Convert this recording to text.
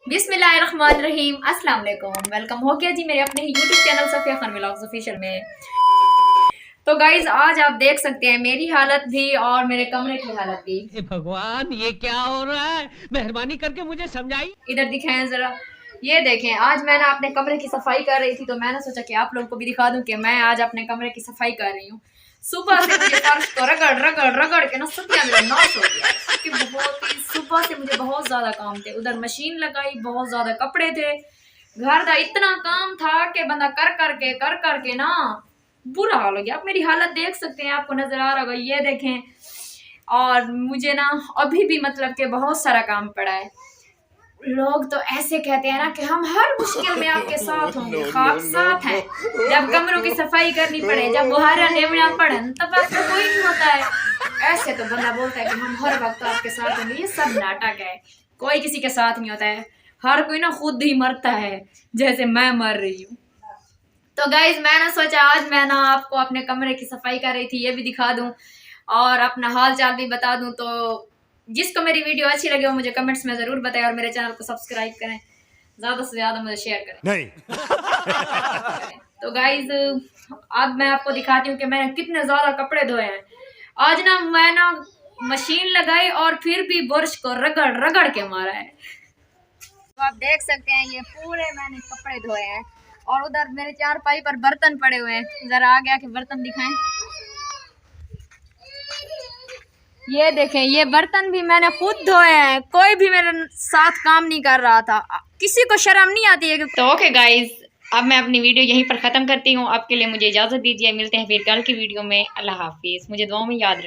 बिस्मिल्लाहिर्रहमानिर्रहीम, अस्सलाम वालेकुम। वेलकम हो गया जी मेरे अपने ही YouTube channel Safiya Khan vlogs official में। तो गाइज आज आप देख सकते हैं मेरी हालत भी और मेरे कमरे की हालत भी। हे भगवान, ये क्या हो रहा है? मेहरबानी करके मुझे समझाइए। इधर दिखाएं जरा, ये देखें। आज मैं ना अपने कमरे की सफाई कर रही थी तो मैंने सोचा कि आप लोगों को भी दिखा दूं कि मैं आज अपने कमरे की सफाई कर रही हूँ। सुबह से मुझे फर्श को रगड़ रगड़ रगड़ के ना सत्या मेरा नाश हो गया, क्योंकि बहुत ही सुबह से मुझे बहुत ज्यादा काम थे। उधर मशीन लगाई, बहुत ज्यादा कपड़े थे, घर का इतना काम था कि बंदा कर करके ना बुरा हाल हो गया। आप मेरी हालत देख सकते हैं, आपको नजर आ रहा होगा, ये देखें। और मुझे ना अभी भी मतलब कि बहुत सारा काम पड़ा है। लोग तो ऐसे कहते हैं ना कि हम हर मुश्किल में आपके साथ होंगे, खाक साथ हैं। जब कमरों की सफाई करनी पड़े, जब बुहारा लेवना पड़े, तब आपको कोई नहीं होता है। ऐसे तो बंदा बोलता है कि हम हर वक्त आपके साथ होंगे। ये सब नाटक है, कोई किसी के साथ नहीं होता है। हर कोई ना खुद ही मरता है, जैसे मैं मर रही हूँ। तो गाइज मैंने सोचा आज मैं ना आपको अपने कमरे की सफाई कर रही थी, ये भी दिखा दूं और अपना हाल चाल भी बता दूं। तो जिसको मेरी वीडियो अच्छी लगे वो मुझे कमेंट्स में जरूर बताएं और मेरे चैनल को सब्सक्राइब करें, ज्यादा से ज्यादा मुझे शेयर करें। नहीं तो गाइज अब मैं आपको दिखाती हूँ कि मैंने कितने ज्यादा कपड़े धोए हैं। आज ना मैं ना मशीन लगाई और फिर भी बुर्श को रगड़ रगड़ के मारा है। तो आप देख सकते हैं ये पूरे मैंने कपड़े धोए हैं। और उधर मेरे चारपाई पर बर्तन पड़े हुए हैं, जरा आगे आके बर्तन दिखाएं। ये देखें, ये बर्तन भी मैंने खुद धोए हैं, कोई भी मेरे साथ काम नहीं कर रहा था। किसी को शर्म नहीं आती है। तो ओके गाइज, अब मैं अपनी वीडियो यहीं पर ख़त्म करती हूँ। आपके लिए मुझे इजाज़त दीजिए, मिलते हैं फिर कल की वीडियो में। अल्लाह हाफिज़, मुझे दुआओं में याद रखें।